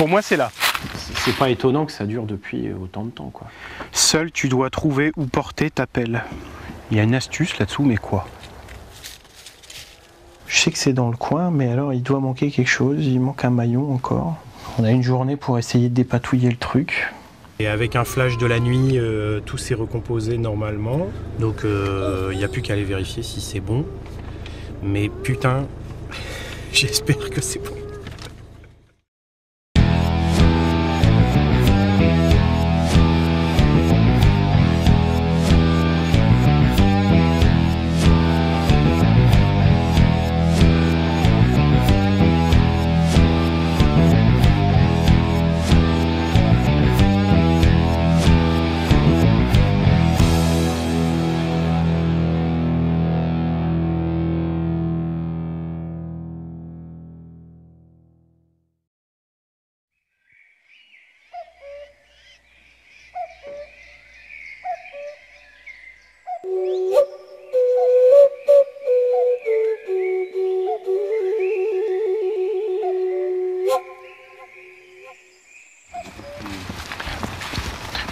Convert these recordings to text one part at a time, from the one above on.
Pour moi, c'est là. C'est pas étonnant que ça dure depuis autant de temps, quoi. Seul, tu dois trouver où porter ta pelle. Il y a une astuce là-dessous, mais quoi? Je sais que c'est dans le coin, mais alors il doit manquer quelque chose. Il manque un maillon encore. On a une journée pour essayer de dépatouiller le truc. Et avec un flash de la nuit, tout s'est recomposé normalement. Donc il n'y a plus qu'à aller vérifier si c'est bon. Mais putain, j'espère que c'est bon.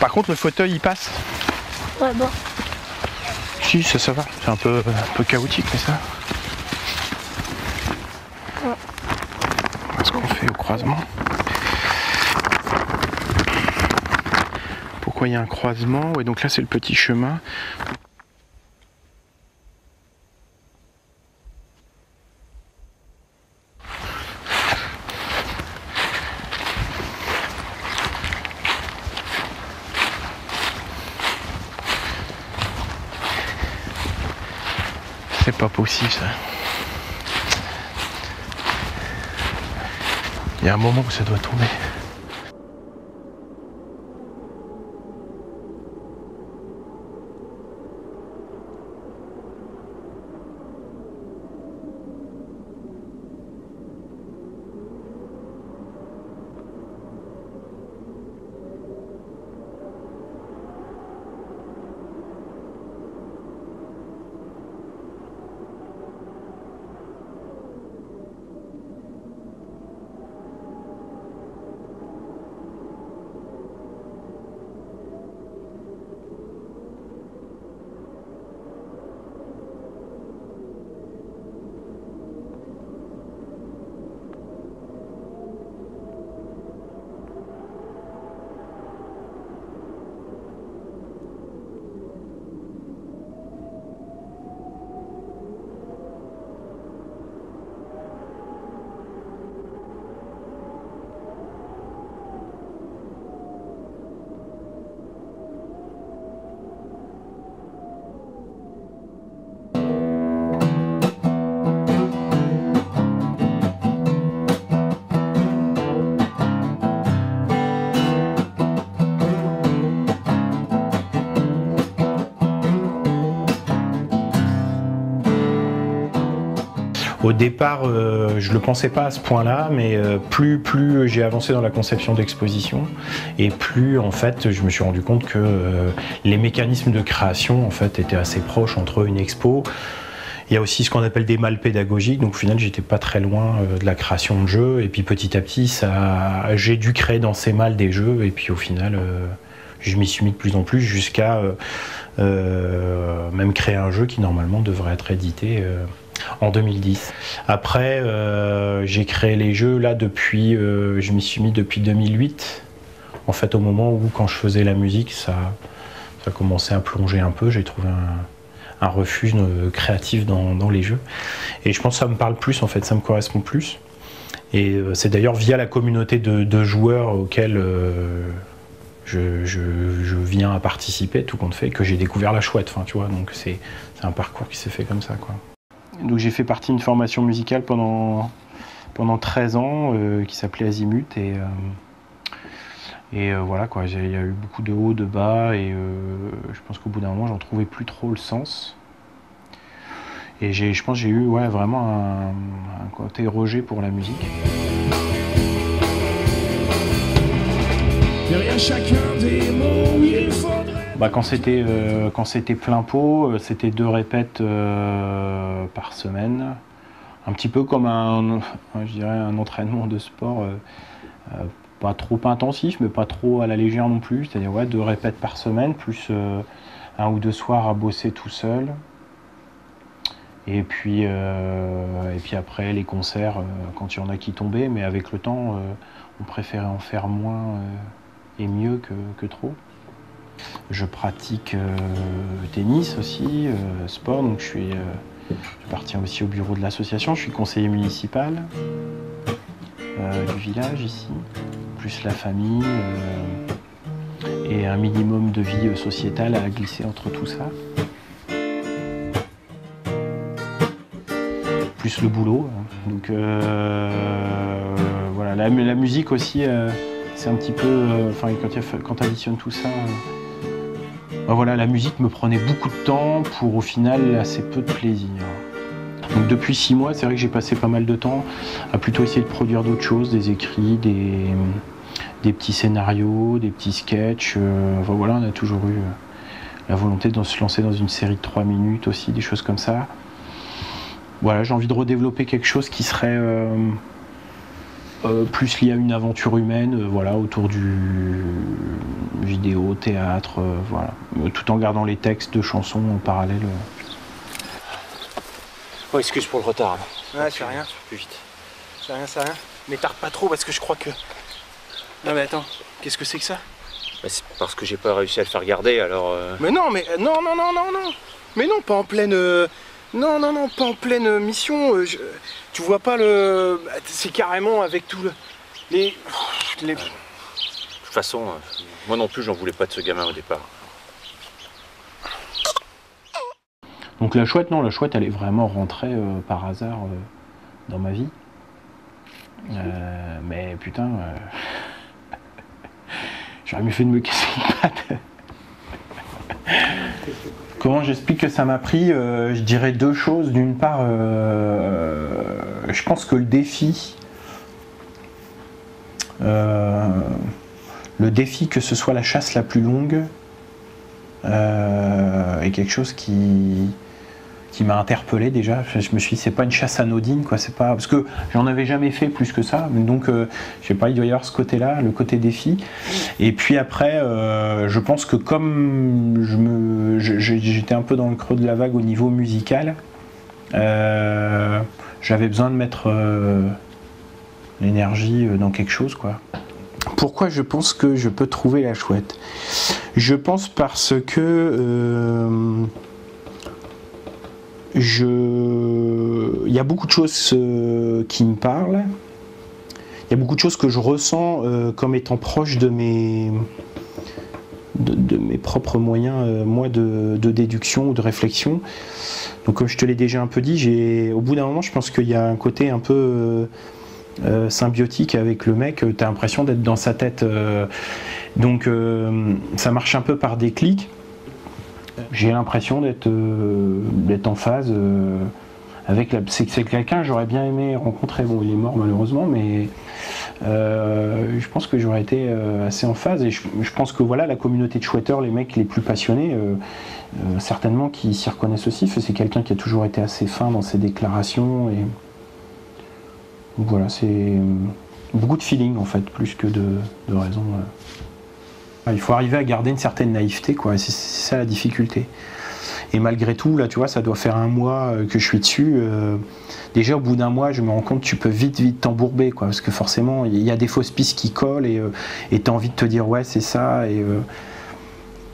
Par contre, le fauteuil, il passe. Ouais, bon. Si, ça va. C'est un peu chaotique, mais ça. Ouais. Ce qu'on fait au croisement. Pourquoi il y a un croisement? Ouais, donc là, c'est le petit chemin. C'est pas possible ça. Il y a un moment où ça doit tomber. Au départ, je ne le pensais pas à ce point-là, mais plus j'ai avancé dans la conception d'exposition, et plus en fait, je me suis rendu compte que les mécanismes de création en fait étaient assez proches entre une expo. Il y a aussi ce qu'on appelle des malles pédagogiques, donc au final, j'étais pas très loin de la création de jeux, et puis petit à petit, j'ai dû créer dans ces malles des jeux, et puis au final, je m'y suis mis de plus en plus jusqu'à même créer un jeu qui normalement devrait être édité en 2010. Après, j'ai créé les jeux là depuis, je m'y suis mis depuis 2008. En fait, au moment où, quand je faisais la musique, ça commençait à plonger un peu. J'ai trouvé un refuge créatif dans les jeux. Et je pense que ça me parle plus, en fait, ça me correspond plus. Et c'est d'ailleurs via la communauté de joueurs auxquels je viens à participer, tout compte fait, que j'ai découvert la chouette. Enfin, tu vois, donc c'est un parcours qui s'est fait comme ça, quoi. Donc j'ai fait partie d'une formation musicale pendant 13 ans qui s'appelait Azimut, et voilà quoi, il y a eu beaucoup de hauts, de bas, et je pense qu'au bout d'un moment j'en trouvais plus trop le sens. Et je pense que j'ai eu vraiment un côté rejet pour la musique. Derrière chacun des mots, il faudrait... Quand c'était plein pot, c'était 2 répètes par semaine. Un petit peu comme un entraînement de sport pas trop intensif, mais pas trop à la légère non plus. C'est-à-dire 2 répètes par semaine, plus 1 ou 2 soirs à bosser tout seul. Et puis après les concerts, quand il y en a qui tombaient, mais avec le temps, on préférait en faire moins et mieux que trop. Je pratique tennis aussi, sport, donc je appartiens aussi au bureau de l'association, je suis conseiller municipal du village ici, plus la famille et un minimum de vie sociétale à glisser entre tout ça. Plus le boulot, donc voilà, la musique aussi, c'est un petit peu, quand tu additionnes tout ça, voilà, la musique me prenait beaucoup de temps pour au final assez peu de plaisir. Donc depuis 6 mois, c'est vrai que j'ai passé pas mal de temps à plutôt essayer de produire d'autres choses, des écrits, des petits scénarios, des petits sketchs. Voilà, on a toujours eu la volonté de se lancer dans une série de 3 minutes aussi, des choses comme ça. Voilà, j'ai envie de redévelopper quelque chose qui serait plus lié à une aventure humaine, voilà, autour du vidéo, théâtre, voilà, tout en gardant les textes de chansons en parallèle. Oh, excuse pour le retard. Ouais, c'est rien. Plus vite. C'est rien. Mais tarde pas trop parce que je crois que... Non mais attends, qu'est-ce que c'est que ça? Bah, c'est parce que j'ai pas réussi à le faire garder, alors... Mais non, non. Mais non, pas en pleine... Non, pas en pleine mission. Tu vois pas le... C'est carrément avec tout le... Les... De toute façon, moi non plus, j'en voulais pas de ce gamin au départ. Donc la chouette, non, la chouette, elle est vraiment rentrée par hasard dans ma vie. Mais putain, j'aurais mieux fait de me casser une patte. Comment j'explique que ça m'a pris? Je dirais 2 choses. D'une part, je pense que le défi, que ce soit la chasse la plus longue, est quelque chose qui m'a interpellé déjà. Je me suis dit, c'est pas une chasse anodine, quoi. C'est pas parce que j'en avais jamais fait plus que ça. Donc, je sais pas, il doit y avoir ce côté-là, le côté défi. Et puis après, je pense que comme j'étais un peu dans le creux de la vague au niveau musical, j'avais besoin de mettre l'énergie dans quelque chose, quoi. Pourquoi je pense que je peux trouver la chouette? Je pense parce que il y a beaucoup de choses qui me parlent. Il y a beaucoup de choses que je ressens comme étant proche de mes propres moyens, moi, de déduction ou de réflexion. Donc, comme je te l'ai déjà un peu dit, au bout d'un moment, je pense qu'il y a un côté un peu symbiotique avec le mec. Tu as l'impression d'être dans sa tête. Donc, ça marche un peu par déclic. J'ai l'impression d'être en phase avec c'est quelqu'un que j'aurais bien aimé rencontrer. Bon, il est mort malheureusement, mais je pense que j'aurais été assez en phase. Et je pense que voilà, la communauté de chouetteurs, les mecs les plus passionnés, certainement qui s'y reconnaissent aussi. C'est quelqu'un qui a toujours été assez fin dans ses déclarations. Et voilà, c'est beaucoup de feeling en fait, plus que de raison. Il faut arriver à garder une certaine naïveté, quoi. C'est ça la difficulté. Et malgré tout, là, tu vois, ça doit faire 1 mois que je suis dessus. Déjà, au bout d'1 mois, je me rends compte que tu peux vite t'embourber, quoi. Parce que forcément, il y a des fausses pistes qui collent et tu as envie de te dire, ouais, c'est ça.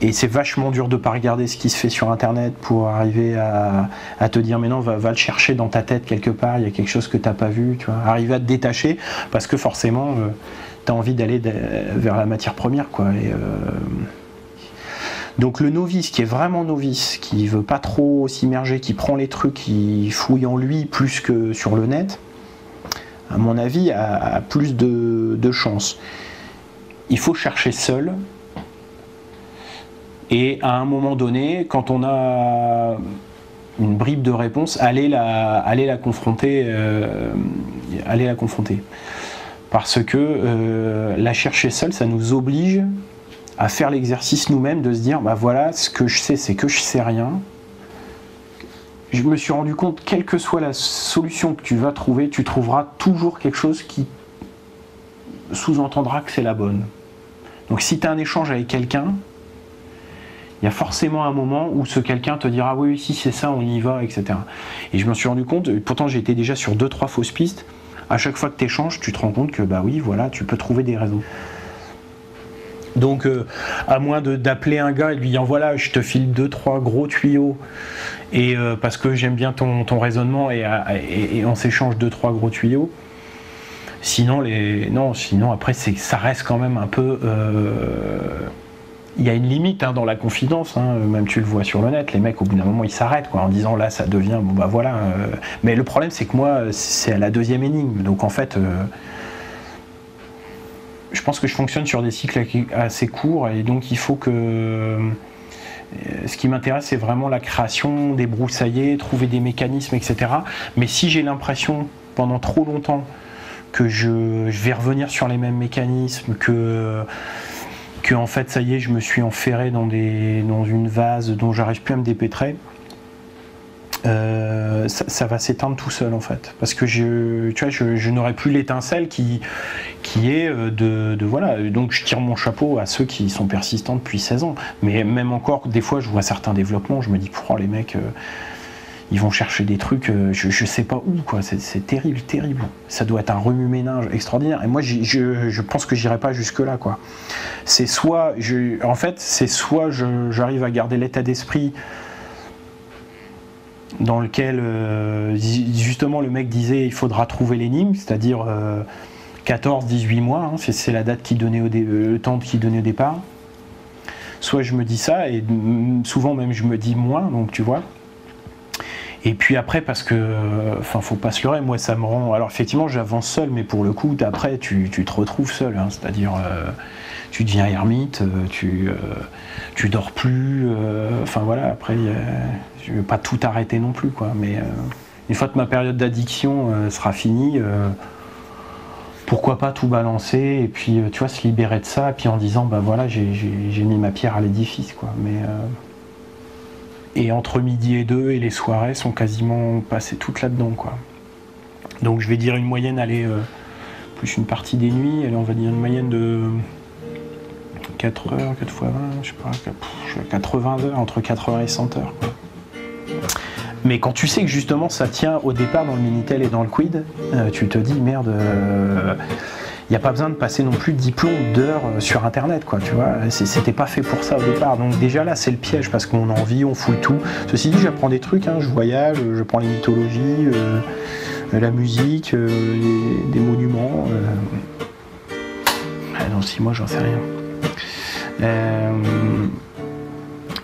Et c'est vachement dur de ne pas regarder ce qui se fait sur Internet pour arriver à te dire, mais non, va le chercher dans ta tête quelque part. Il y a quelque chose que tu n'as pas vu, tu vois. Arriver à te détacher parce que forcément... tu as envie d'aller vers la matière première, quoi. Donc le novice qui est vraiment novice, qui veut pas trop s'immerger, qui prend les trucs, qui fouille en lui plus que sur le net, à mon avis, a plus de chances. Il faut chercher seul. Et à un moment donné, quand on a une bribe de réponse, aller la confronter. Parce que la chercher seule, ça nous oblige à faire l'exercice nous-mêmes de se dire, bah voilà, ce que je sais, c'est que je sais rien. Je me suis rendu compte, quelle que soit la solution que tu vas trouver, tu trouveras toujours quelque chose sous-entendra que c'est la bonne. Donc si tu as un échange avec quelqu'un, il y a forcément un moment où ce quelqu'un te dira oui, si c'est ça, on y va, etc. Et je me suis rendu compte, pourtant j'ai été déjà sur 2-3 fausses pistes, à chaque fois que tu échanges, tu te rends compte que bah oui, voilà, tu peux trouver des raisons. Donc à moins d'appeler un gars et de lui dire voilà, je te file 2-3 gros tuyaux, et parce que j'aime bien ton raisonnement, et on s'échange 2-3 gros tuyaux. Sinon, sinon après ça reste quand même un peu... Il y a une limite dans la confidence, même tu le vois sur le net, les mecs au bout d'un moment ils s'arrêtent en disant là ça devient bon bah voilà. Mais le problème c'est que moi c'est à la deuxième énigme, donc en fait je pense que je fonctionne sur des cycles assez courts, et donc il faut que ce qui m'intéresse c'est vraiment la création, débroussailler, trouver des mécanismes, etc. Mais si j'ai l'impression pendant trop longtemps que je vais revenir sur les mêmes mécanismes, que en fait ça y est je me suis enferré dans une vase dont j'arrive plus à me dépêtrer, ça va s'éteindre tout seul en fait, parce que je n'aurai plus l'étincelle qui est de voilà. Donc je tire mon chapeau à ceux qui sont persistants depuis 16 ans, mais même encore des fois je vois certains développements, je me dis les mecs ils vont chercher des trucs, je sais pas où quoi, c'est terrible, ça doit être un remue-ménage extraordinaire, et moi je pense que j'irai pas jusque là quoi. C'est soit j'arrive à garder l'état d'esprit dans lequel justement le mec disait il faudra trouver l'énigme, c'est-à-dire 14-18 mois, c'est la date le temps qui donnait au départ. Soit je me dis ça, et souvent même je me dis moins, donc tu vois. Et puis après, parce que, faut pas se leurrer, moi ça me rend... Alors effectivement j'avance seul, mais pour le coup, après tu te retrouves seul, c'est-à-dire tu deviens ermite, tu dors plus, voilà, après je vais pas tout arrêter non plus, quoi, mais une fois que ma période d'addiction sera finie, pourquoi pas tout balancer, et puis tu vois, se libérer de ça, et puis en disant, bah voilà, j'ai mis ma pierre à l'édifice, quoi, mais... Et entre midi et 2 et les soirées sont quasiment passées toutes là-dedans, quoi. Donc je vais dire une moyenne, plus une partie des nuits, on va dire une moyenne de 4 heures, 4 fois 20, je sais pas, 80 heures, entre 80 et 100 heures, quoi. Mais quand tu sais que justement ça tient au départ dans le Minitel et dans le Quid, tu te dis merde, il n'y a pas besoin de passer non plus diplôme d'heures sur internet, quoi, tu vois, c'était pas fait pour ça au départ, donc déjà là c'est le piège, parce qu'on a envie, on fout le tout. Ceci dit, j'apprends des trucs, je voyage, je prends les mythologies, la musique, des monuments. Dans 6 mois j'en sais rien.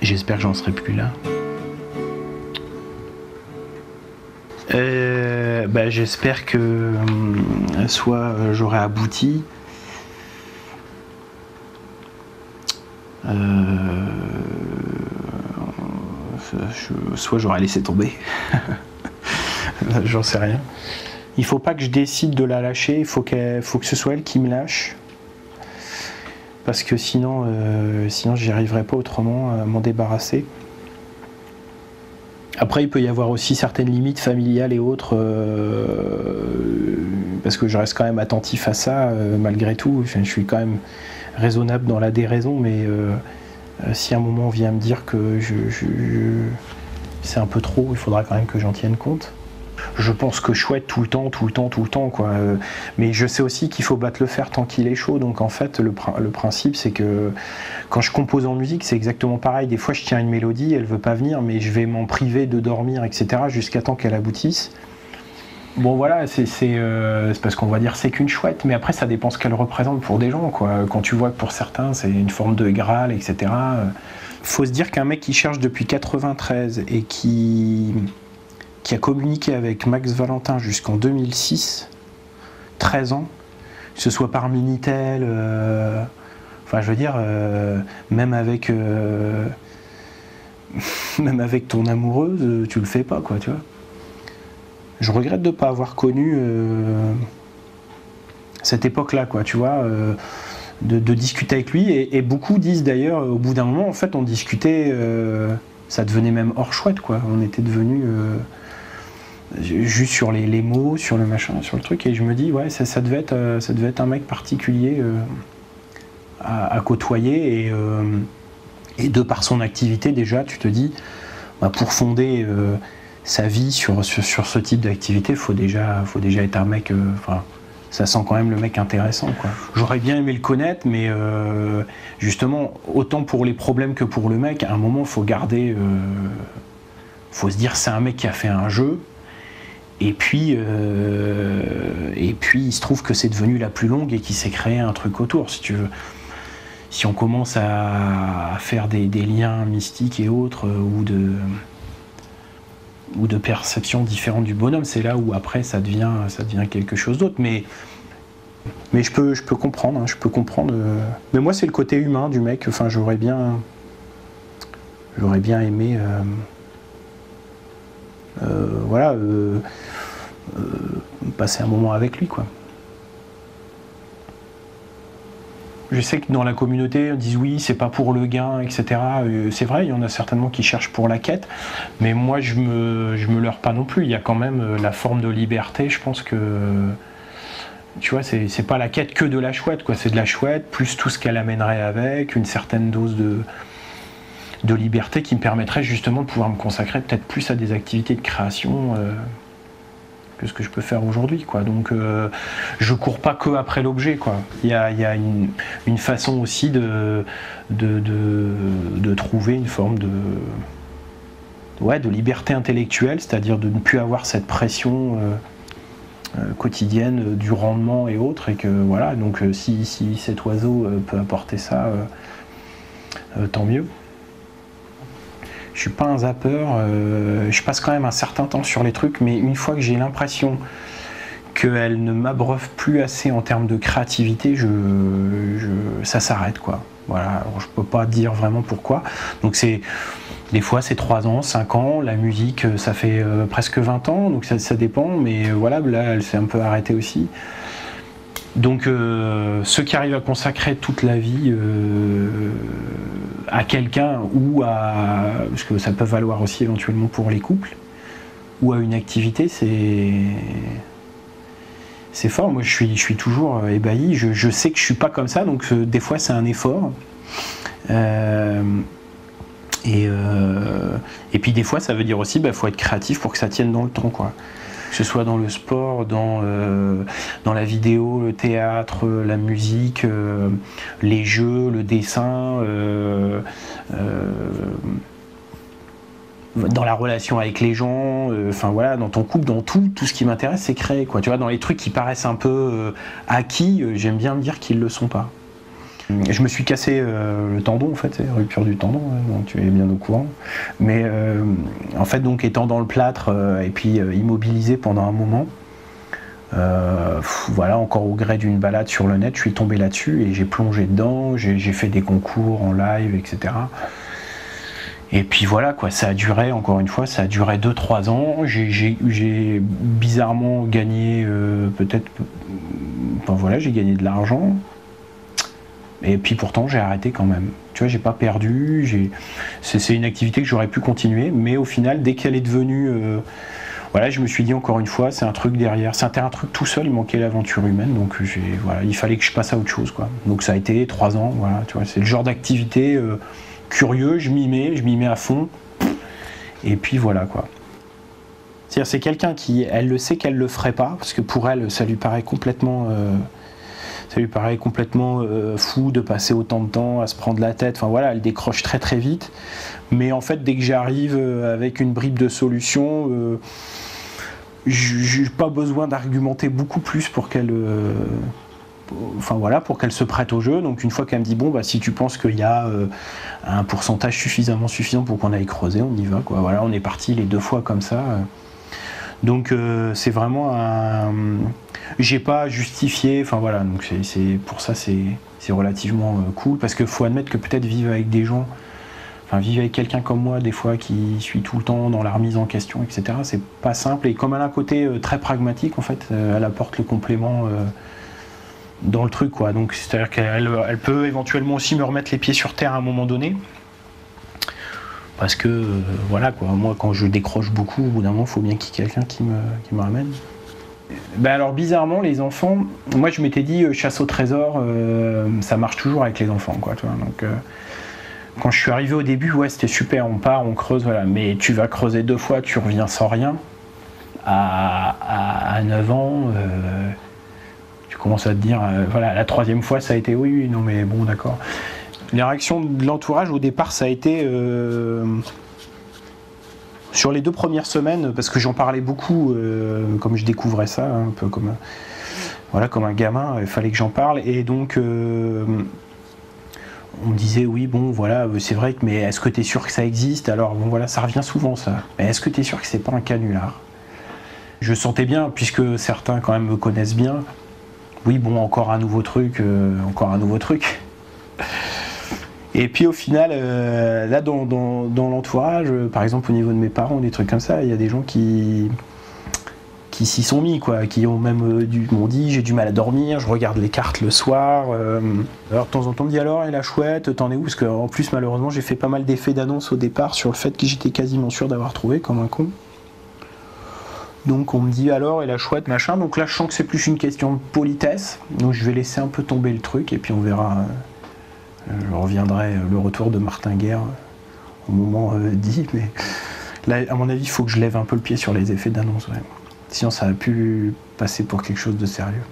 J'espère que j'en serai plus là. J'espère que soit j'aurai abouti, soit j'aurai laissé tomber. J'en sais rien. Il faut pas que je décide de la lâcher, il faut que ce soit elle qui me lâche, parce que sinon j'y arriverai pas autrement à m'en débarrasser. Après, il peut y avoir aussi certaines limites familiales et autres, parce que je reste quand même attentif à ça, malgré tout. Je suis quand même raisonnable dans la déraison, mais si à un moment on vient me dire que c'est un peu trop, il faudra quand même que j'en tienne compte. Je pense que chouette tout le temps, quoi. Mais je sais aussi qu'il faut battre le fer tant qu'il est chaud. Donc en fait, le principe, c'est que quand je compose en musique, c'est exactement pareil. Des fois, je tiens une mélodie, elle veut pas venir, mais je vais m'en priver de dormir, etc., jusqu'à temps qu'elle aboutisse. Bon voilà, c'est parce qu'on va dire c'est qu'une chouette, mais après ça dépend ce qu'elle représente pour des gens, quoi. Quand tu vois que pour certains c'est une forme de Graal, etc. Faut se dire qu'un mec qui cherche depuis 93 et qui a communiqué avec Max Valentin jusqu'en 2006, 13 ans, que ce soit par Minitel, je veux dire, même avec ton amoureuse, tu le fais pas, quoi, tu vois. Je regrette de ne pas avoir connu cette époque-là, quoi, tu vois, de discuter avec lui, et beaucoup disent d'ailleurs, au bout d'un moment, en fait, on discutait, ça devenait même hors chouette, quoi, on était devenus juste sur les mots, sur le machin, sur le truc, et je me dis ouais ça devait être un mec particulier à côtoyer, et de par son activité déjà tu te dis pour fonder sa vie sur ce type d'activité, faut déjà être un mec, ça sent quand même le mec intéressant, quoi. J'aurais bien aimé le connaître, mais justement, autant pour les problèmes que pour le mec, à un moment, faut garder, faut se dire, c'est un mec qui a fait un jeu, et puis il se trouve que c'est devenu la plus longue et qu'il s'est créé un truc autour, si tu veux. Si on commence à faire des liens mystiques et autres, ou de perceptions différentes du bonhomme, c'est là où après ça devient quelque chose d'autre. Mais je peux comprendre, hein, mais moi c'est le côté humain du mec. Enfin, j'aurais bien aimé passer un moment avec lui, quoi. Je sais que dans la communauté, on dit oui, c'est pas pour le gain, etc. C'est vrai, il y en a certainement qui cherchent pour la quête, mais moi je me leurre pas non plus. Il y a quand même la forme de liberté. Je pense que, tu vois, c'est pas la quête que de la chouette, quoi. C'est de la chouette plus tout ce qu'elle amènerait avec, une certaine dose de liberté qui me permettrait justement de pouvoir me consacrer peut-être plus à des activités de création que ce que je peux faire aujourd'hui, quoi. Donc je cours pas que après l'objet, quoi. Il y a une façon aussi de trouver une forme de liberté intellectuelle, c'est-à-dire de ne plus avoir cette pression quotidienne du rendement et autres, et que voilà, donc si cet oiseau peut apporter ça, tant mieux. Je suis pas un zappeur, je passe quand même un certain temps sur les trucs, mais une fois que j'ai l'impression qu'elle ne m'abreuve plus assez en termes de créativité, ça s'arrête, quoi. Voilà, alors je peux pas dire vraiment pourquoi. Donc des fois c'est 3 ans, 5 ans, la musique ça fait presque 20 ans, donc ça dépend, mais voilà, là elle s'est un peu arrêtée aussi. Donc ceux qui arrivent à consacrer toute la vie à quelqu'un, ou parce que ça peut valoir aussi éventuellement pour les couples, ou à une activité, c'est fort. Moi je suis toujours ébahi, je sais que je suis pas comme ça, donc des fois c'est un effort. Et puis des fois ça veut dire aussi faut être créatif pour que ça tienne dans le temps, quoi. Que ce soit dans le sport, dans la vidéo, le théâtre, la musique, les jeux, le dessin, dans la relation avec les gens, voilà, dans ton couple, dans tout ce qui m'intéresse, c'est créer, quoi. Tu vois, dans les trucs qui paraissent un peu acquis, j'aime bien me dire qu'ils ne le sont pas. Je me suis cassé le tendon, en fait, c'est rupture du tendon, donc tu es bien au courant. Mais en fait, donc étant dans le plâtre et puis immobilisé pendant un moment, voilà, encore au gré d'une balade sur le net, je suis tombé là-dessus et j'ai plongé dedans, j'ai fait des concours en live, etc. Et puis voilà, quoi, ça a duré, encore une fois, ça a duré 2-3 ans. J'ai bizarrement gagné j'ai gagné de l'argent. Et puis pourtant j'ai arrêté quand même. Tu vois, j'ai pas perdu. C'est une activité que j'aurais pu continuer, mais au final, dès qu'elle est devenue, je me suis dit encore une fois, c'est un truc derrière. C'était un truc tout seul. Il manquait l'aventure humaine, donc il fallait que je passe à autre chose, quoi. Donc ça a été 3 ans. Voilà, tu vois, c'est le genre d'activité curieux. Je m'y mets à fond. Et puis voilà, quoi. C'est-à-dire, c'est quelqu'un qui, elle le sait qu'elle le ferait pas, parce que pour elle, ça lui paraît complètement fou de passer autant de temps à se prendre la tête. Enfin voilà, elle décroche très très vite. Mais en fait, dès que j'arrive avec une bribe de solution, j'ai pas besoin d'argumenter beaucoup plus pour qu'elle se prête au jeu. Donc une fois qu'elle me dit si tu penses qu'il y a un pourcentage suffisant pour qu'on aille creuser, on y va, quoi. Voilà, on est parti les 2 fois comme ça. Donc c'est vraiment j'ai pas justifié, donc pour ça c'est relativement cool, parce qu'il faut admettre que peut-être vivre avec quelqu'un comme moi, des fois, qui suis tout le temps dans la remise en question, etc., c'est pas simple. Et comme elle a un côté très pragmatique, en fait, elle apporte le complément dans le truc, quoi. Donc c'est à dire qu'elle peut éventuellement aussi me remettre les pieds sur terre à un moment donné. Parce que, voilà, quoi, moi, quand je décroche beaucoup, au bout d'un moment, il faut bien qu'il y ait quelqu'un qui me ramène. Ben alors, bizarrement, les enfants, moi, je m'étais dit, chasse au trésor, ça marche toujours avec les enfants, quoi, tu vois, donc... Quand je suis arrivé au début, ouais, c'était super, on part, on creuse, voilà. Mais tu vas creuser 2 fois, tu reviens sans rien. À 9 ans, tu commences à te dire, voilà, la 3e fois, ça a été oui, non, mais bon, d'accord. Les réactions de l'entourage, au départ, ça a été sur les 2 premières semaines, parce que j'en parlais beaucoup, comme je découvrais ça, un peu comme un gamin, il fallait que j'en parle, et donc. On me disait oui bon voilà c'est vrai mais est-ce que tu es sûr que ça existe? Alors bon voilà ça revient souvent ça. Mais est-ce que tu es sûr que c'est pas un canular? Je sentais bien puisque certains quand même me connaissent bien. Oui bon encore un nouveau truc. Et puis au final là dans l'entourage par exemple au niveau de mes parents des trucs comme ça il y a des gens qui s'y sont mis quoi, qui ont même m'ont dit j'ai du mal à dormir, je regarde les cartes le soir. Alors de temps en temps on me dit alors et la chouette, t'en es où? Parce qu'en plus malheureusement j'ai fait pas mal d'effets d'annonce au départ sur le fait que j'étais quasiment sûr d'avoir trouvé comme un con. Donc on me dit alors et la chouette machin, donc là je sens que c'est plus une question de politesse, donc je vais laisser un peu tomber le truc et puis on verra, je reviendrai le retour de Martin Guerre au moment dit, mais là à mon avis il faut que je lève un peu le pied sur les effets d'annonce. Ouais. Sinon ça a pu passer pour quelque chose de sérieux.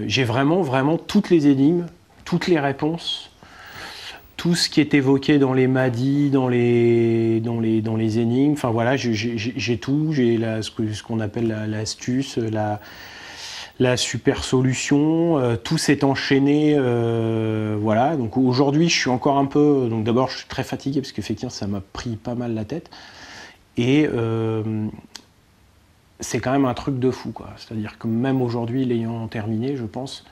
J'ai vraiment toutes les énigmes, toutes les réponses, tout ce qui est évoqué dans les madis, dans les énigmes. Enfin voilà, j'ai tout, j'ai ce qu'on appelle l'astuce, la super solution, tout s'est enchaîné, voilà. Donc aujourd'hui, je suis encore un peu... Donc d'abord, je suis très fatigué parce qu'effectivement, ça m'a pris pas mal la tête. Et c'est quand même un truc de fou, quoi. C'est-à-dire que même aujourd'hui, l'ayant terminé, je pense...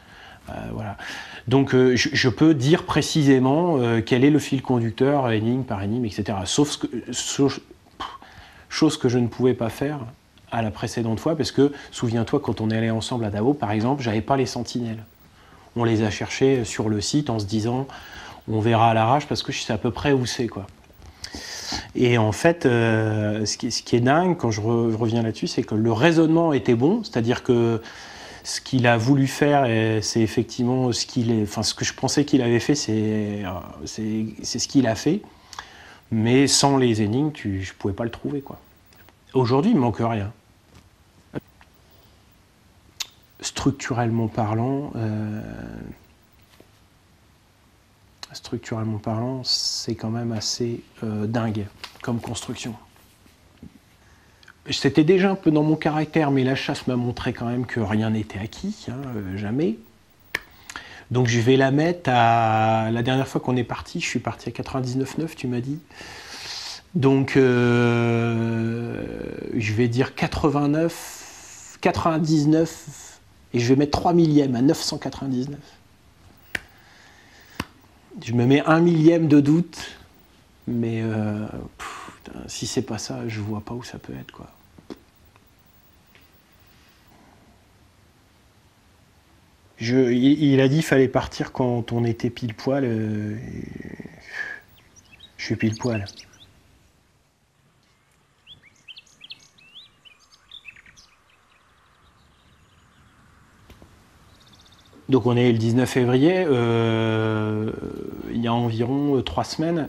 voilà. Donc je peux dire précisément quel est le fil conducteur, énigme par énigme, etc. Chose que je ne pouvais pas faire à la précédente fois, parce que, souviens-toi, quand on est allé ensemble à Davo, par exemple, j'avais pas les sentinelles. On les a cherchés sur le site en se disant, on verra à l'arrache, parce que je sais à peu près où c'est, quoi. Et en fait, ce qui est dingue, quand je reviens là-dessus, c'est que le raisonnement était bon, c'est-à-dire que ce qu'il a voulu faire, c'est effectivement ce que je pensais qu'il avait fait, c'est ce qu'il a fait, mais sans les énigmes, je pouvais pas le trouver, quoi. Aujourd'hui, il me manque rien. Structurellement parlant, c'est quand même assez dingue comme construction. C'était déjà un peu dans mon caractère, mais la chasse m'a montré quand même que rien n'était acquis, jamais. Donc je vais la mettre à... La dernière fois qu'on est parti, je suis parti à 99,9, tu m'as dit. Donc je vais dire 89, 99, et je vais mettre 3 millièmes à 999. Je me mets 1 millième de doute, mais si c'est pas ça, je vois pas où ça peut être, quoi. Il a dit qu'il fallait partir quand on était pile poil. Je suis pile poil. Donc on est le 19 février, il y a environ 3 semaines,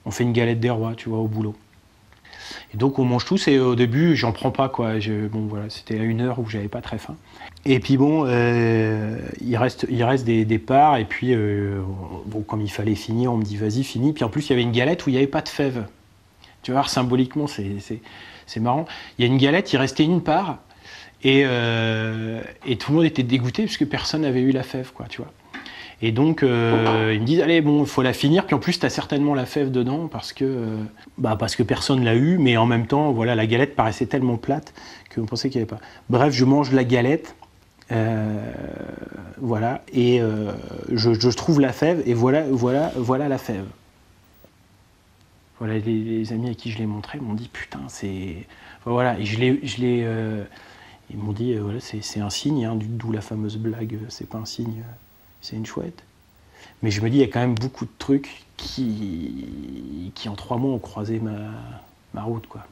on fait une galette des rois, tu vois, au boulot. Et donc on mange tous et au début j'en prends pas, quoi. Bon voilà, c'était à 1h où j'avais pas très faim. Et puis bon, il reste des parts et puis bon, comme il fallait finir, on me dit vas-y finis. Puis en plus il y avait une galette où il n'y avait pas de fèves. Tu vois, symboliquement c'est marrant. Il y a une galette, il restait une part. Et tout le monde était dégoûté parce que personne n'avait eu la fève, quoi, tu vois. Et donc, ils me disent, allez, bon, il faut la finir. Puis en plus, tu as certainement la fève dedans parce que personne l'a eu. Mais en même temps, voilà, la galette paraissait tellement plate qu'on pensait qu'il n'y avait pas. Bref, je mange la galette. Voilà. Et je trouve la fève. Et voilà la fève. Voilà, les amis à qui je l'ai montré m'ont dit, putain, c'est... voilà, et ils m'ont dit, voilà, c'est un signe, hein, d'où la fameuse blague, c'est pas un signe, c'est une chouette. Mais je me dis, il y a quand même beaucoup de trucs qui en 3 mois, ont croisé ma route, quoi.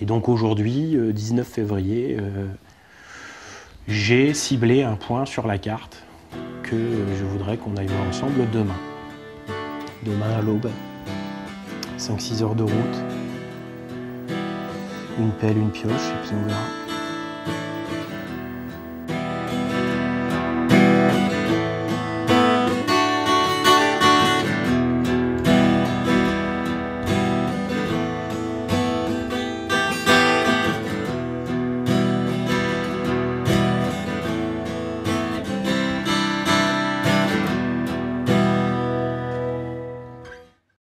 Et donc aujourd'hui, 19 février, j'ai ciblé un point sur la carte que je voudrais qu'on aille voir ensemble demain. Demain à l'aube, 5-6 heures de route, une pelle, une pioche, et puis on verra.